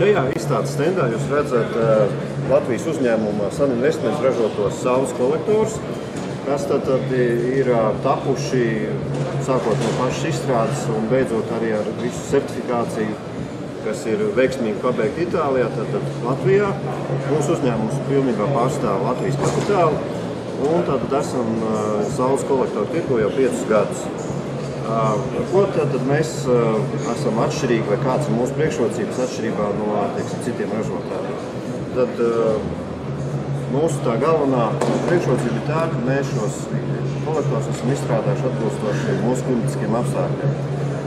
Šajā izstādes stendā jūs redzat Latvijas uzņēmuma Sun Investments ražotos saules kolektorus, kas tad ir tapuši sākot no pašas izstrādes un beidzot arī ar visu certifikāciju, kas ir veiksmīgi pabeigta Itālijā, tad Latvijā. Mūsu uzņēmums pilnībā pārstāv Latvijas kapitālu, un tad esam saules kolektoru tirgu jau 5 gadus. Ko tad mēs esam atšķirīgi, vai kāds ir mūsu priekšrocības atšķirībā no citiem ražotājiem? Tad mūsu tā galvenā priekšrocība ir tā, ka mēs šos kolektorus esam izstrādājuši atbilstoši mūsu klimatiskiem apstākļiem.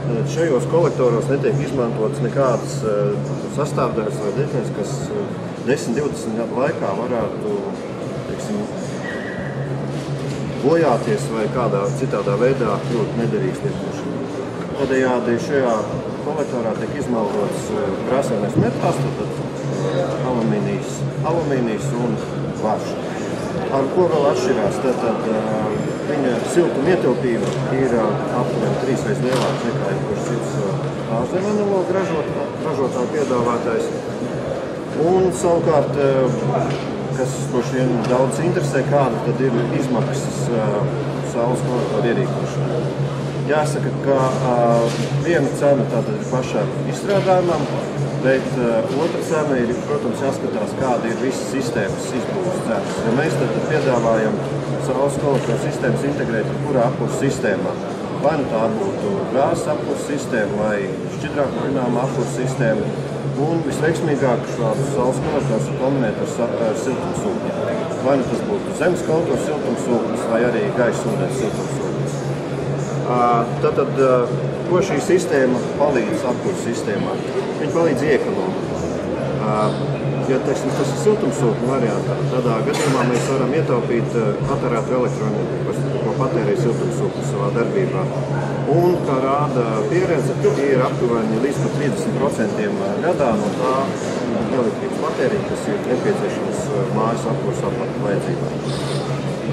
Tad šajos kolektoros netiek izmantotas nekādas sastāvdaļas vai detaļas, kas 10-20 gadu laikā varētu, bojāties vai kādā citādā veidā kļūt nederīgs lietošanai. Tādējādi šajā kolektorā tiek izmantots krāsainais metāls, tad alumīnijas un varš. Ar ko vēl atšķirās? Tad viņa siltuma ietilpība ir aptuveni 3 reizes lielāka nekā jebkurš cits ārzemju analogu ražotāju piedāvātais. Un savukārt, kas droši vien daudz interesē, kāda tad ir izmaksas saules kolektoru ierīkošanai. Jāsaka, ka viena cena tātad ir pašām izstrādājumam, bet otra cena ir, protams, jāskatās, kāda ir visas sistēmas izbūves cenas. Ja mēs tad piedāvājam saules kolektoru sistēmas integrēt jebkurā apkurses sistēmā, vai nu tā būtu gāzes apkurses sistēma vai šķidrāk kurināma apkurses sistēma, un visveiksmīgāk šādus saules kolektorus kombinēt ar siltumsūkņiem. Vai nu tas būtu zemes kolektors siltumsūknis vai arī gaisa ūdens siltumsūknis. Tātad, ko šī sistēma palīdz apkurses sistēmā? Viņa palīdz iekonomēt. Ja tas ir siltumsūkņu variantā, tādā gadījumā mēs varam ietaupīt patērētu elektroenerģiju, ko patērē siltumsūknis savā darbībā. Un, kā rāda pieredze, ir aptuveni līdz pat 30% gadā no tā elektrības patēriņa, kas ir nepieciešams mājas apkurses vajadzībām.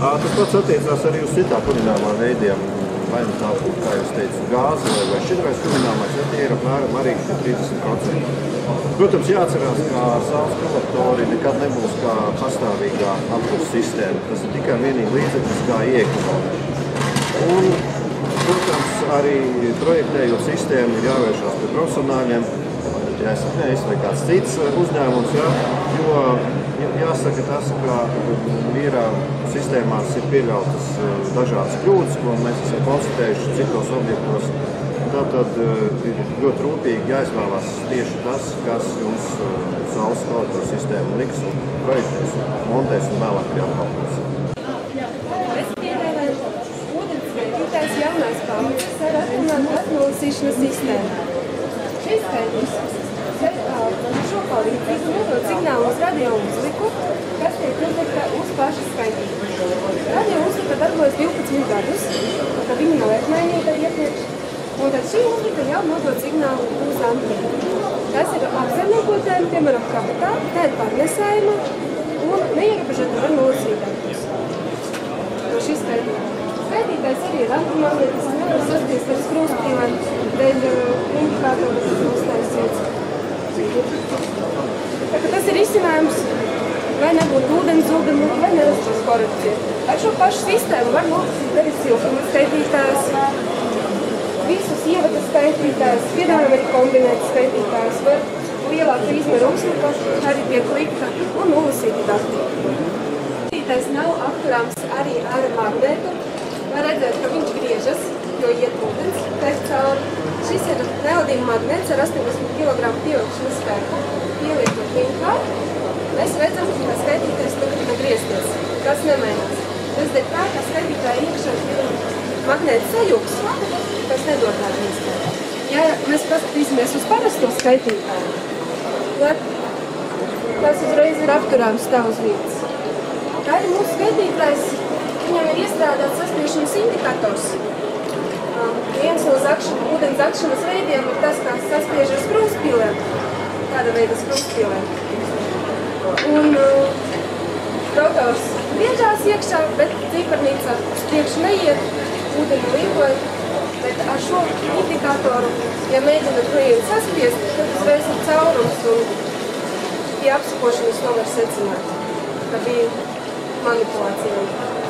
Tas pats attiecās arī uz citām kurināmām veidiem. Vai nu tā būtu, kā jūs teicu, gāze vai šķidrais kurināmais, ja tie ir apmēram arī 30%. Protams, jāatcerās, ka saules kolektori nekad nebūs kā pastāvīgā apkurses sistēma. Tas ir tikai vienīgi līdzeklis, kā iekonomēt. Un, protams, arī projektējot sistēmu ir jāvēršās pie profesionāļiem, ja esat mēs vai kāds cits uzņēmums, jo jāsaka tas, ka sistēmās ir pieļautas dažādas kļūdas, ko mēs esam konstatējuši citos objektos. Tātad ir ļoti rūpīgi jāizvēlās tieši tas, kas jums saules kolektoru sistēmu liks un projektēs, montēs un vēlāk arī apkalpos. Es piedāvāju ūdensskaitītājs jaunās paudzes ar atnolasīšanas sistēmu. Šis skaitlis šo palīdzību nodod signālu uz radiouzliku, kas tiek uzlikta uz paša skaitītāja. Radiouzlika darbojas 12 gadus, ka viņa nav atmainīta iepriekš, un tad šī uzlika jau nodod signālu uz antenu. Tas ir apsaimniekotājiem, piemēram, kabatā, tā ir pārnesājuma un neierobežota var nolasīt. No šī skaitītāja. Skaitītājs arī ir antimagnetisks, nevar saspiest ar skrūstīlēm, dēļ indikātoru, kas uztaisīts. Tas ir izcinājums, vai nebūtu ūdens zuduma, vai nerastos korekcija. Ar šo pašu sistēmu var nolasīt arī siltuma skaitītājs, visus ievadas skaitītājs, piedāvājam arī kombinēt skaitītājs, var lielāku izmeru uzlika, arī pie klikta un nolasīt dati. Skaitītājs nav apturāms arī ar magnetu, var redzēt, ka viņš griežas, jo iet ūdens pēc cauri. Šis ir neodīma magnets ar 80 kg pievilkšanas spēku. Pielietot viņu kārt, mēs redzam, ka skaitītājs turpina griezties, kas nemainās. Tas dēļ tā, ka skaitītāja iekšā ir magnēta sajūgs, kas nedod tādu izskatu. Ja mēs paskatīsimies uz parasto skaitītāju, tad tas uzreiz ir apturāms tā uz vietas. Kā ir mūsu skaitītājs, viņam ir iestrādāts saspiešanas indikators. Viens no ūdens zakšanas veidiem ir tas, kā saspiež ar skrūspīlēm, kāda veida skrūspīlēm. Un rotors griežās iekšā, bet ciparnīca uz priekšu neiet, ūdeni līkojot, bet ar šo indikatoru, ja mēģināt noiet saspiest, tad uzreiz ir caurums un pie apsakošanas to var secināt, ka bija manipulācija.